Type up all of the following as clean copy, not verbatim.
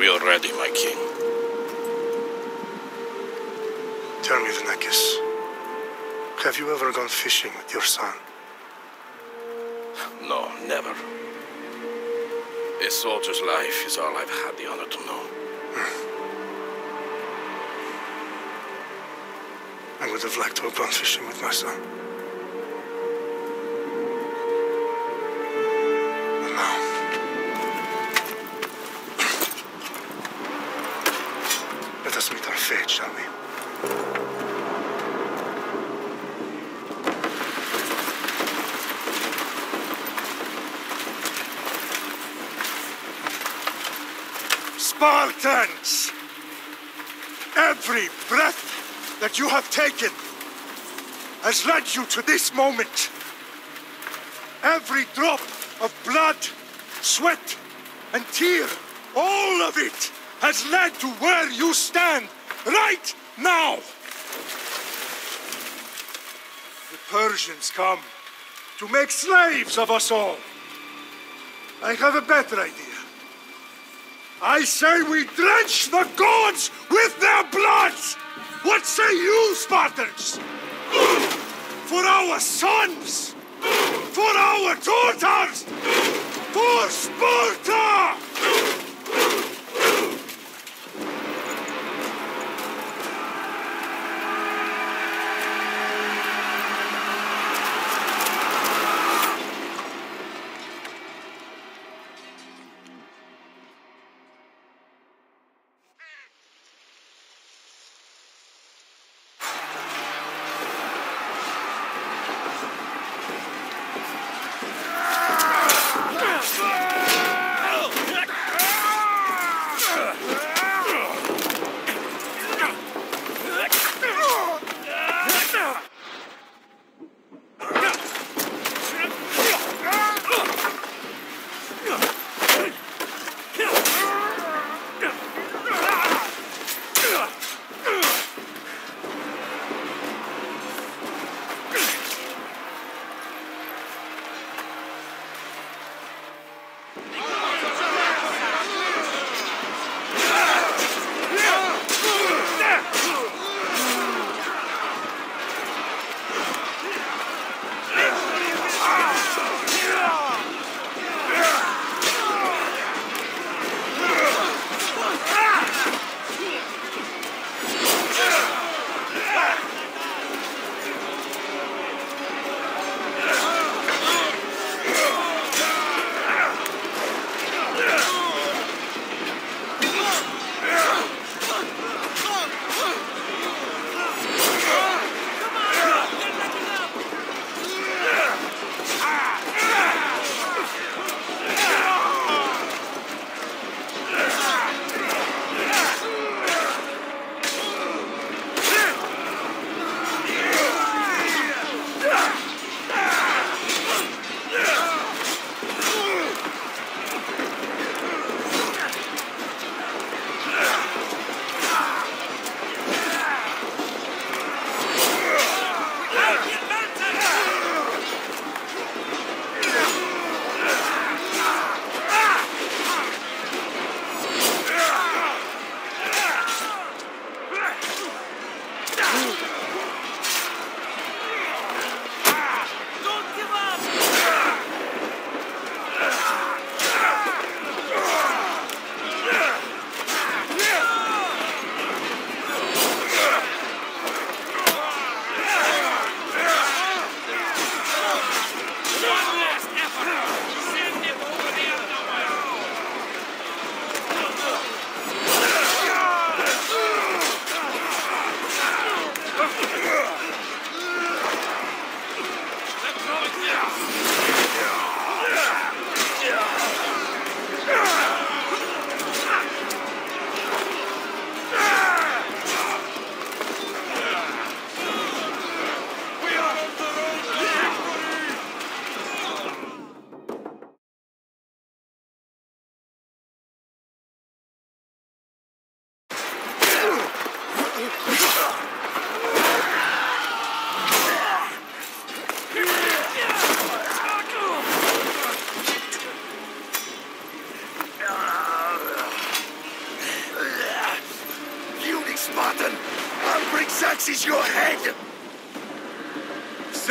We are ready, my king. Tell me, Vinekis, have you ever gone fishing with your son? No, never. A soldier's life is all I've had the honor to know. I would have liked to have gone fishing with my son. But now... let us meet our fate, shall we? Spartans! Every breath that you have taken has led you to this moment. Every drop of blood, sweat, and tear, all of it has led to where you stand right now. The Persians come to make slaves of us all. I have a better idea. I say we drench the gods with their blood! What say you, Spartans? For our sons! For our daughters! For Sparta!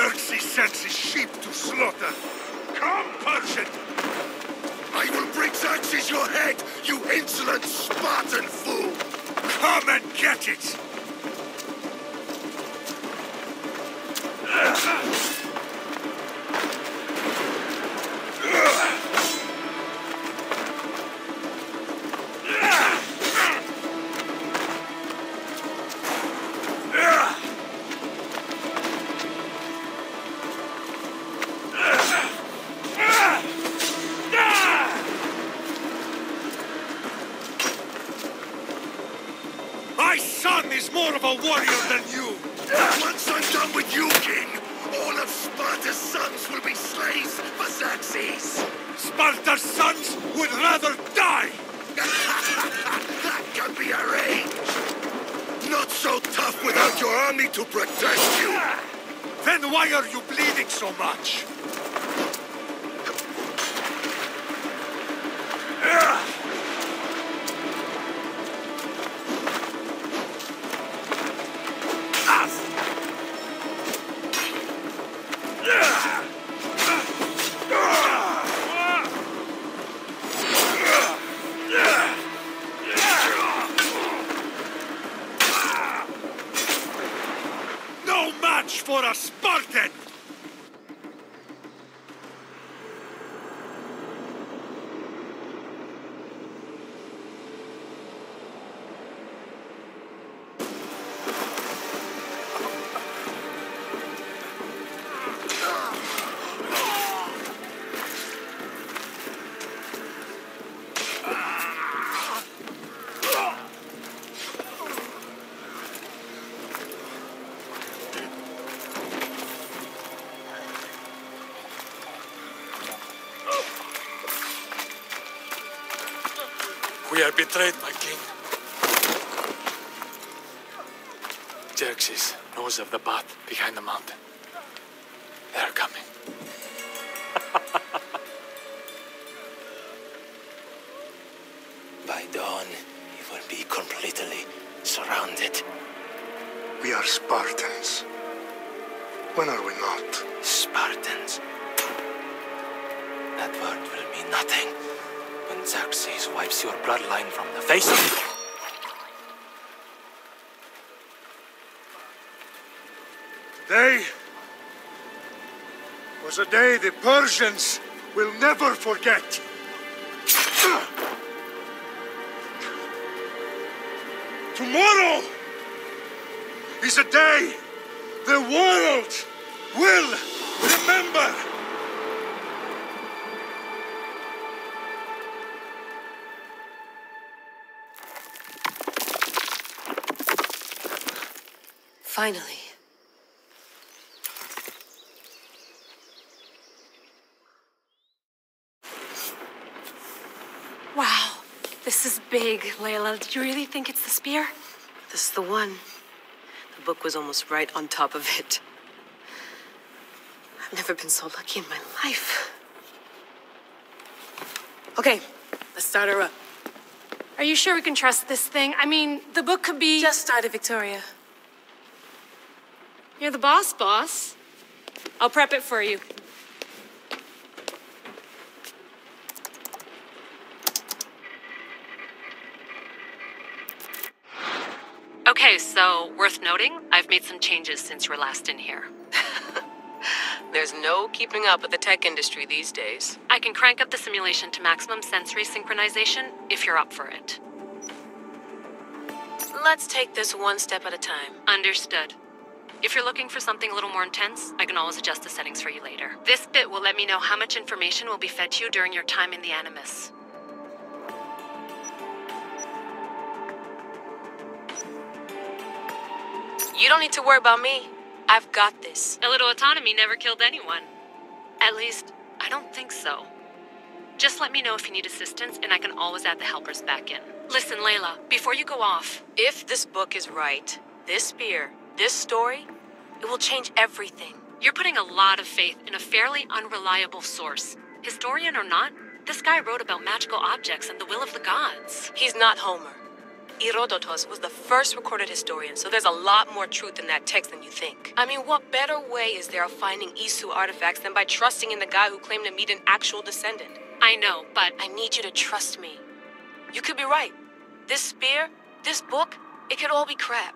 Xerxes sends his sheep to slaughter. Come, Persian! I will bring Xerxes your head, you insolent Spartan fool! Come and get it! My son is more of a warrior than you! Once I'm done with you, King, all of Sparta's sons will be slaves for Xerxes! Sparta's sons would rather die! That can be arranged! Not so tough without your army to protect you! Then why are you bleeding so much? No match for a Spartan! We are betrayed, my king. Xerxes knows of the path behind the mountain. They are coming. By dawn, he will be completely surrounded. We are Spartans. When are we not? Spartans. That word will mean nothing when Xerxes wipes your bloodline from the face of the... Today was a day the Persians will never forget. Tomorrow is a day the world will remember. Finally. Wow, this is big, Layla. Did you really think it's the spear? This is the one. The book was almost right on top of it. I've never been so lucky in my life. Okay, let's start her up. Are you sure we can trust this thing? I mean, the book could be... Just started, Victoria. You're the boss. I'll prep it for you. Okay, so worth noting, I've made some changes since you were last in here. There's no keeping up with the tech industry these days. I can crank up the simulation to maximum sensory synchronization if you're up for it. Let's take this one step at a time. Understood. If you're looking for something a little more intense, I can always adjust the settings for you later. This bit will let me know how much information will be fed to you during your time in the Animus. You don't need to worry about me. I've got this. A little autonomy never killed anyone. At least, I don't think so. Just let me know if you need assistance, and I can always add the helpers back in. Listen, Layla, before you go off... If this book is right, this spear, this story, it will change everything. You're putting a lot of faith in a fairly unreliable source. Historian or not, this guy wrote about magical objects and the will of the gods. He's not Homer. Herodotus was the first recorded historian, so there's a lot more truth in that text than you think. I mean, what better way is there of finding Isu artifacts than by trusting in the guy who claimed to meet an actual descendant? I know, but I need you to trust me. You could be right. This spear, this book, it could all be crap.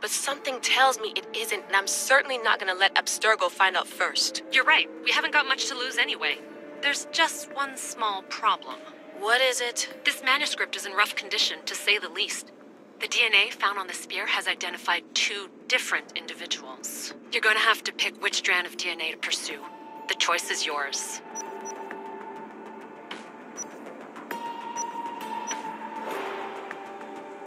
But something tells me it isn't, and I'm certainly not gonna let Abstergo find out first. you're right. We haven't got much to lose anyway. There's just one small problem. What is it? This manuscript is in rough condition, to say the least. The DNA found on the spear has identified 2 different individuals. You're going to have to pick which strand of DNA to pursue. The choice is yours.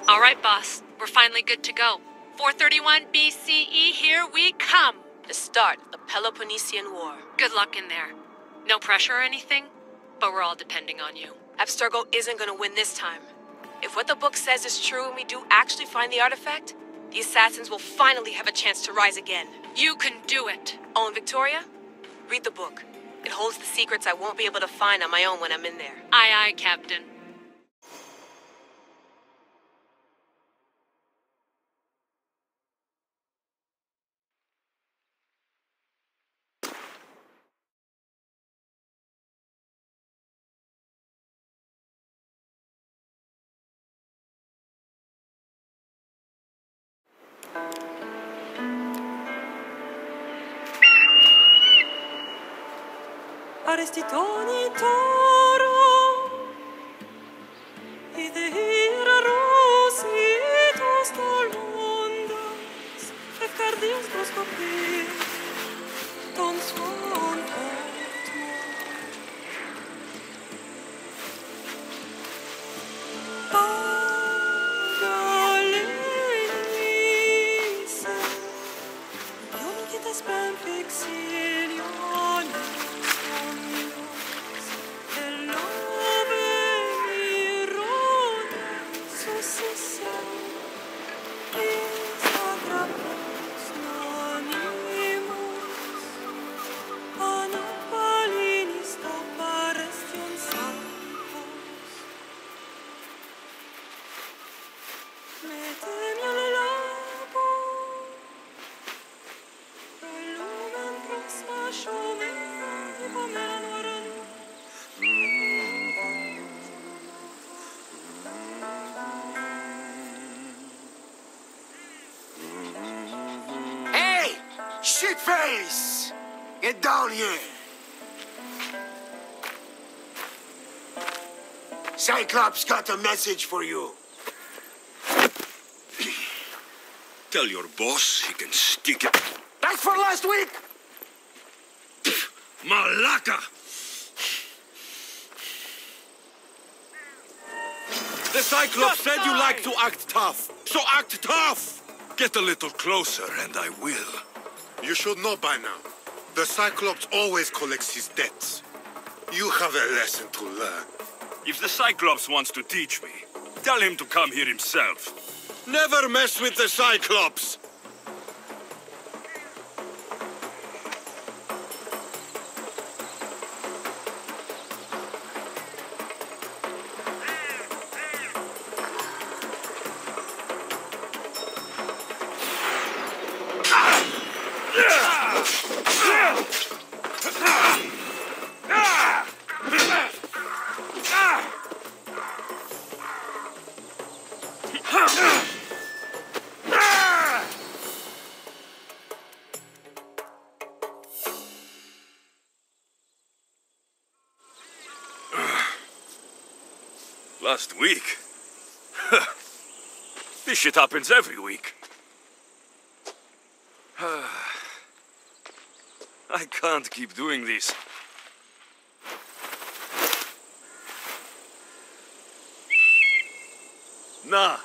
All right, boss. We're finally good to go. 431 BCE, here we come. The start of the Peloponnesian War. Good luck in there. No pressure or anything, but we're all depending on you. Abstergo isn't gonna win this time. If what the book says is true and we do actually find the artifact, the Assassins will finally have a chance to rise again. You can do it. Oh, and Victoria? Read the book. It holds the secrets I won't be able to find on my own when I'm in there. Aye, aye, Captain. Arrestitoni toro, idehira rositos tolondas, efcardios proscopir, ton son otmo. Pagalese, yon kitas ben fixilione. Shitface! Get down here! Cyclops got a message for you. Tell your boss he can stick it. That's for last week! Malaka! The Cyclops said you like to act tough, so act tough! Get a little closer and I will. You should know by now. The Cyclops always collects his debts. You have a lesson to learn. If the Cyclops wants to teach me, tell him to come here himself. Never mess with the Cyclops! Last week? This shit happens every week. I can't keep doing this. Nah.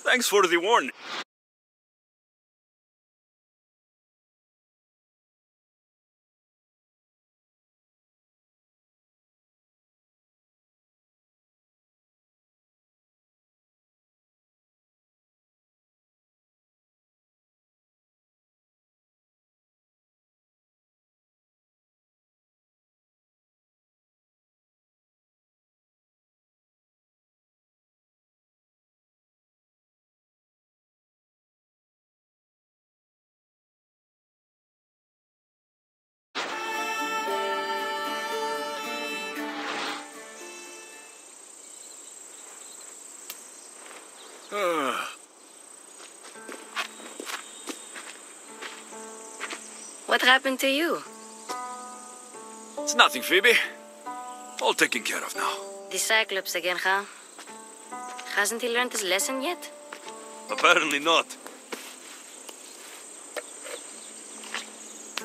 Thanks for the warning. What happened to you? It's nothing, Phoebe. All taken care of now. The Cyclops again, huh? Hasn't he learned his lesson yet? Apparently not.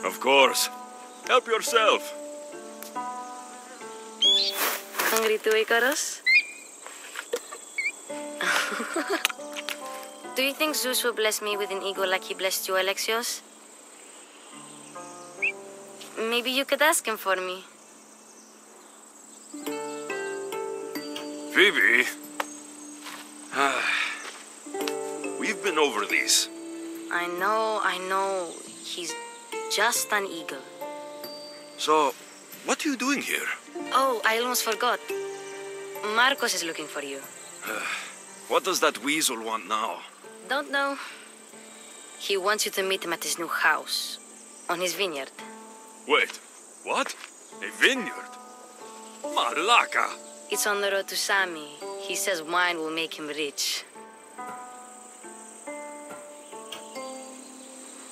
Of course. Help yourself. Hungry too, Icarus? Do you think Zeus will bless me with an ego like he blessed you, Alexios? Maybe you could ask him for me. Phoebe. We've been over this. I know. He's just an eagle. So, what are you doing here? Oh, I almost forgot. Marcos is looking for you. What does that weasel want now? Don't know. He wants you to meet him at his new house. On his vineyard. Wait, what? A vineyard? Malaka! It's on the road to Sami. He says wine will make him rich.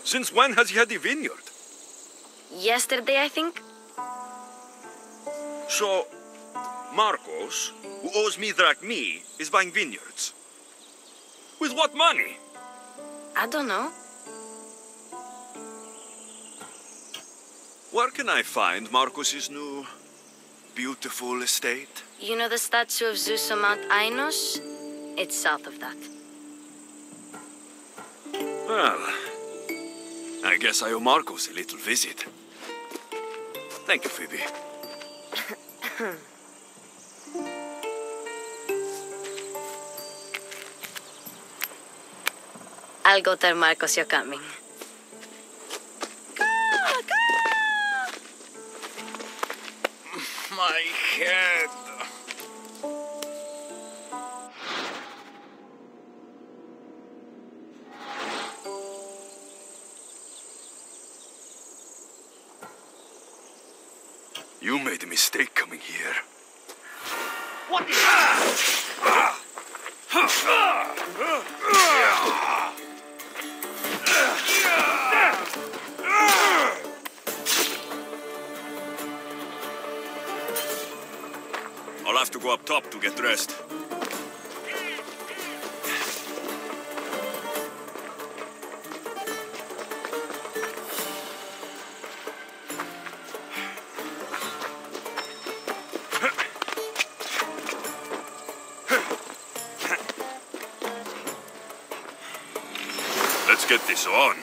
Since when has he had a vineyard? Yesterday, I think? So, Marcos, who owes me drachmi, is buying vineyards. With what money? I don't know. Where can I find Marcos's new, beautiful estate? You know the statue of Zeus on Mount Ainos? It's south of that. Well, I guess I owe Marcos a little visit. Thank you, Phoebe. I'll go tell Marcos you're coming. My head. You made a mistake coming here. What? I'll have to go up top to get dressed. Let's get this on.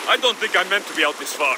I don't think I'm meant to be out this far.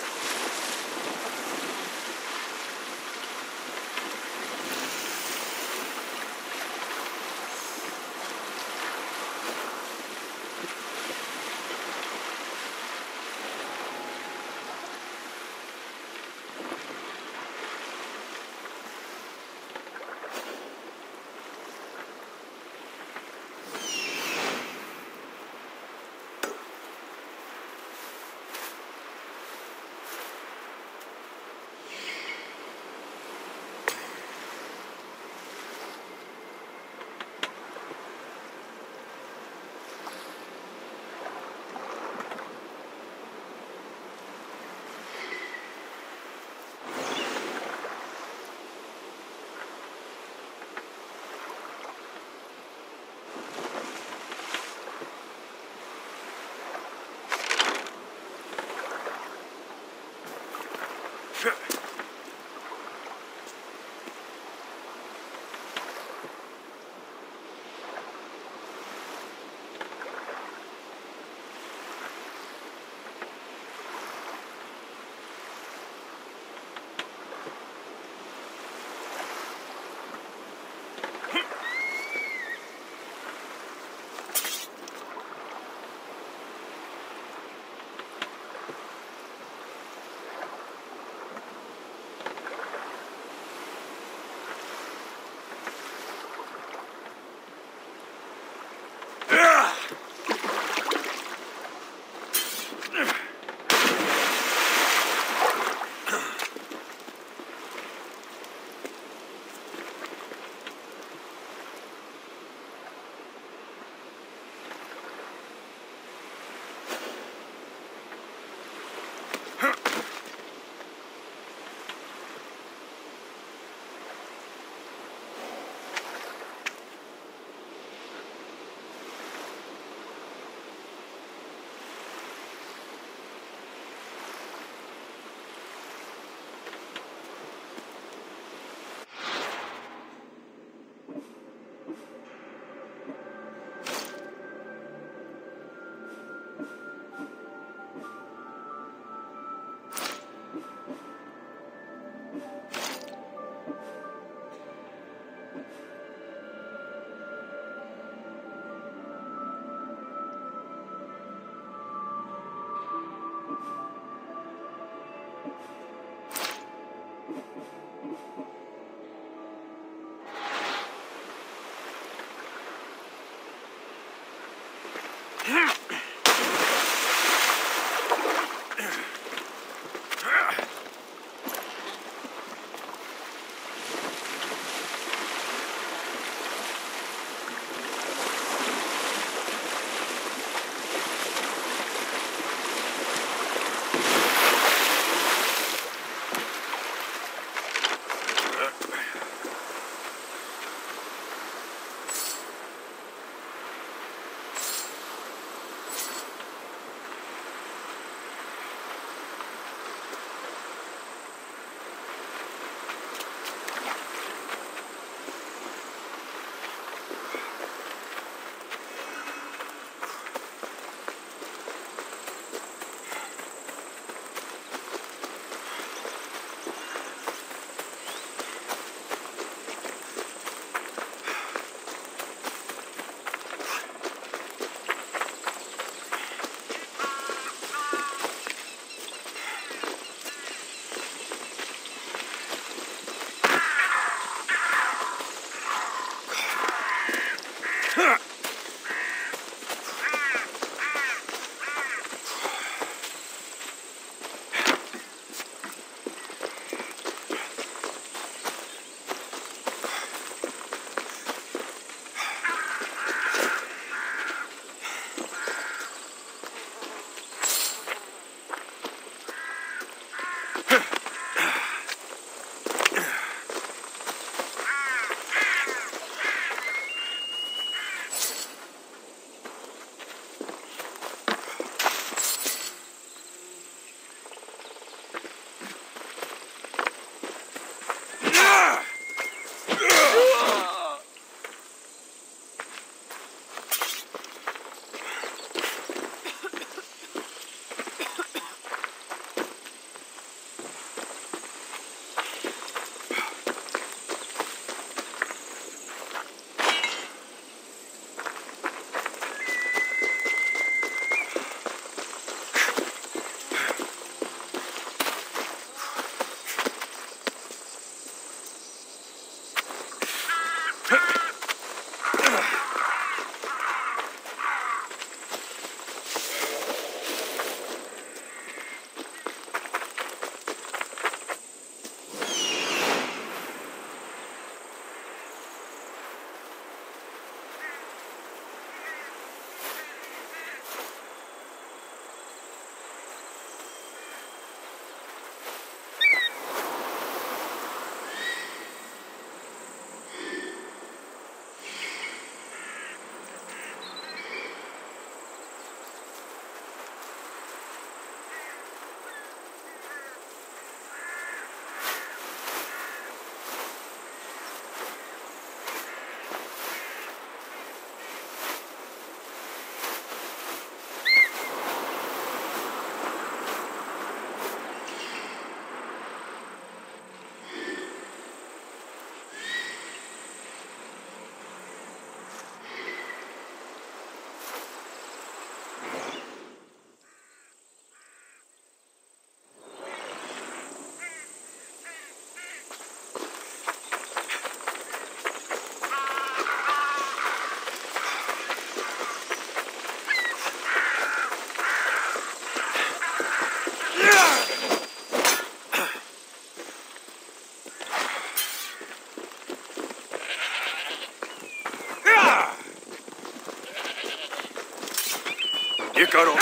Icaro!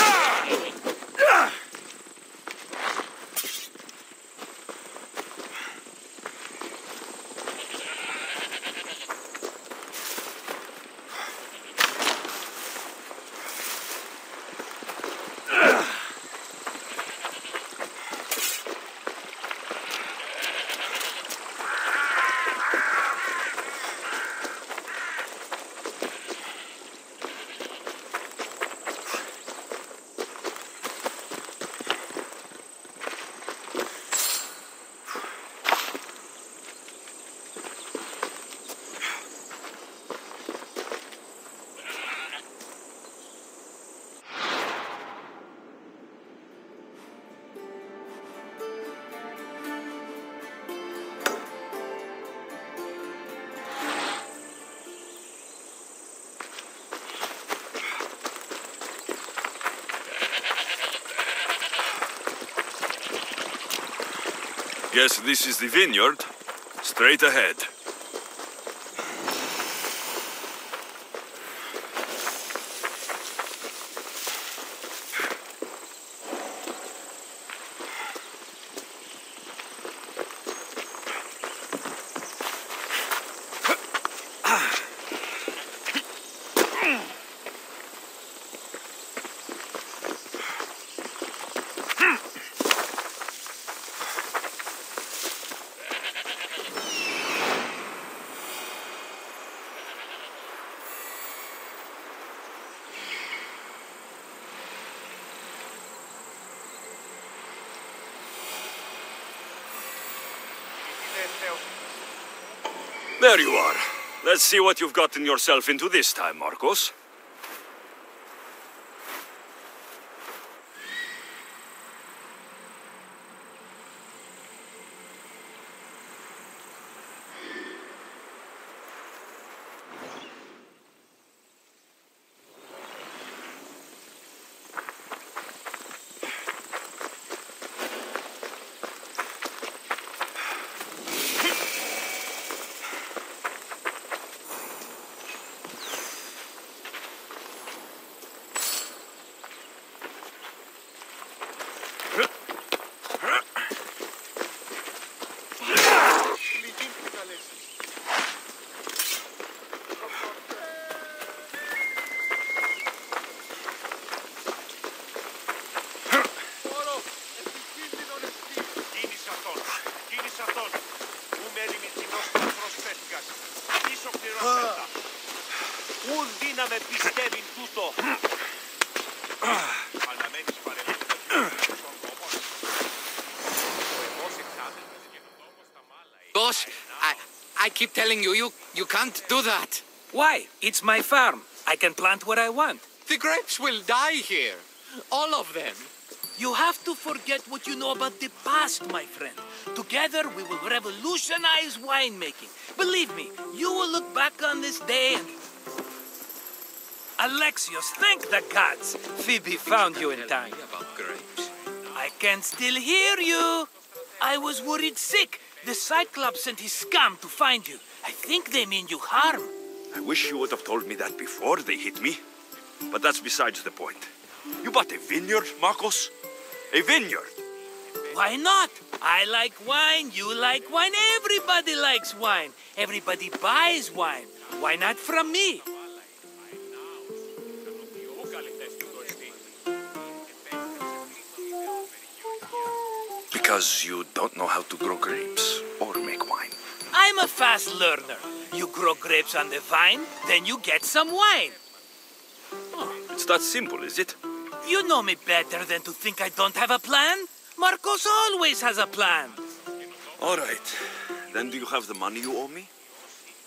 Guess this is the vineyard. Straight ahead. There you are. Let's see what you've gotten yourself into this time, Marcos. Boss, I keep telling you can't do that. Why? It's my farm. I can plant what I want. The grapes will die here. All of them. You have to forget what you know about the past, my friend. Together, we will revolutionize winemaking. Believe me, you will look back on this day and... Alexios, thank the gods! Phoebe found you in time. About grapes. I can still hear you. I was worried sick. The Cyclops sent his scum to find you. I think they mean you harm. I wish you would have told me that before they hit me. But that's besides the point. You bought a vineyard, Marcos? A vineyard? Why not? I like wine, you like wine, everybody likes wine. Everybody buys wine. Why not from me? Because you don't know how to grow grapes or make wine. I'm a fast learner. You grow grapes on the vine, then you get some wine. Oh, it's that simple, is it? You know me better than to think I don't have a plan. Marcos always has a plan. All right. Then do you have the money you owe me?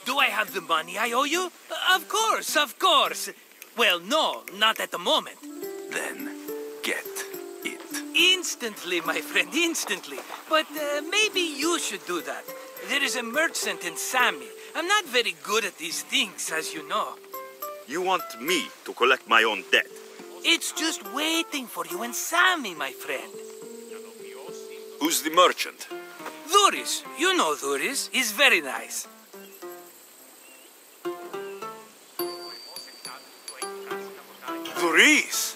Do I have the money I owe you? Of course, of course. Well, no, not at the moment. Then get it. Instantly, my friend, instantly. But maybe you should do that. There is a merchant in Sami. I'm not very good at these things, as you know. You want me to collect my own debt? It's just waiting for you in Sami, my friend. Who's the merchant? Dhuris. You know Dhuris. He's very nice. Dhuris?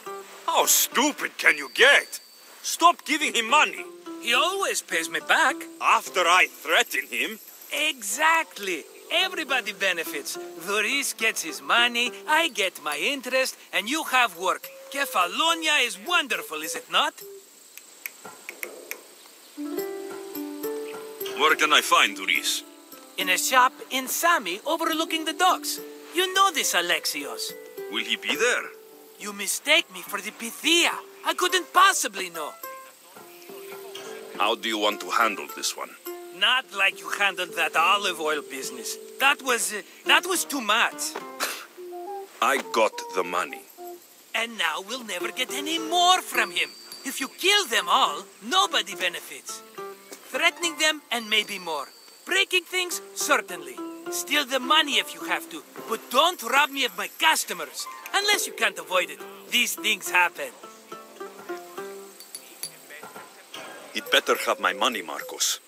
How stupid can you get? Stop giving him money. He always pays me back. After I threaten him. Exactly. Everybody benefits. Doris gets his money, I get my interest, and you have work. Kefalonia is wonderful, is it not? Where can I find Doris? In a shop in Sami overlooking the docks. You know this, Alexios. Will he be there? You mistake me for the Pythia. I couldn't possibly know. How do you want to handle this one? Not like you handled that olive oil business. That was too much. I got the money. And now we'll never get any more from him. If you kill them all, nobody benefits. Threatening them, and maybe more. Breaking things, certainly. Steal the money if you have to, but don't rob me of my customers. Unless you can't avoid it. These things happen. He'd better have my money, Marcos.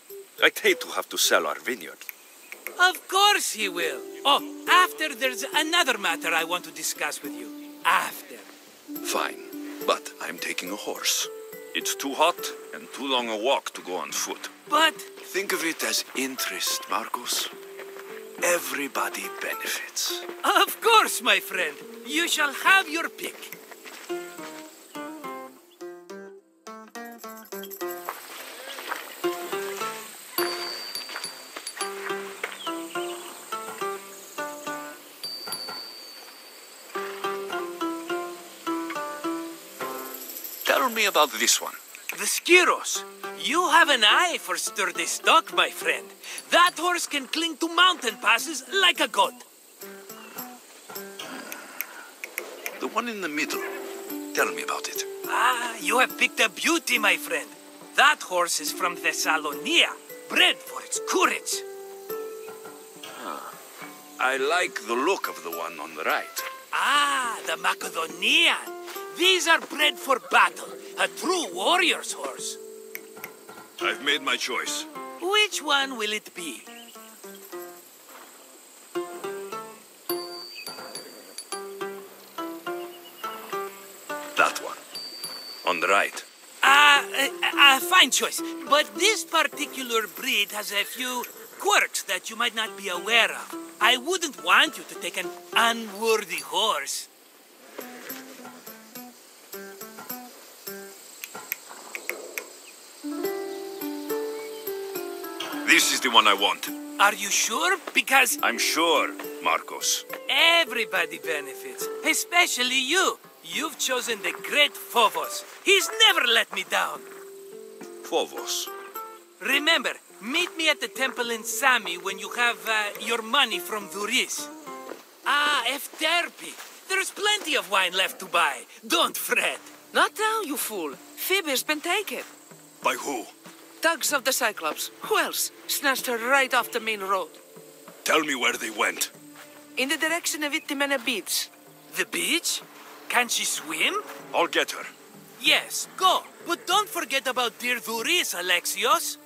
I'd hate to have to sell our vineyard. Of course he will. Oh, after there's another matter I want to discuss with you. After. Fine, but I'm taking a horse. It's too hot and too long a walk to go on foot. But... Think of it as interest, Marcos. Everybody benefits. Of course, my friend. You shall have your pick. Tell me about this one. The Skiros. You have an eye for sturdy stock, my friend. That horse can cling to mountain passes like a goat. The one in the middle. Tell me about it. Ah, you have picked a beauty, my friend. That horse is from Thessalonia, bred for its courage. I like the look of the one on the right. Ah, the Macedonian. These are bred for battle, a true warrior's horse. I've made my choice. Which one will it be? That one. On the right. Fine choice. But this particular breed has a few quirks that you might not be aware of. I wouldn't want you to take an unworthy horse. This is the one I want. Are you sure? Because... I'm sure, Marcos. Everybody benefits, especially you. You've chosen the great Phobos. He's never let me down. Phobos? Remember, meet me at the temple in Sami when you have your money from Duris. Ah, Efterpi. There's plenty of wine left to buy. Don't fret. Not now, you fool. Phoebe's been taken. By who? Thugs of the Cyclops. Who else? Snatched her right off the main road. Tell me where they went. In the direction of Itimena Beach. The beach? Can she swim? I'll get her. Yes, go. But don't forget about dear Duris, Alexios.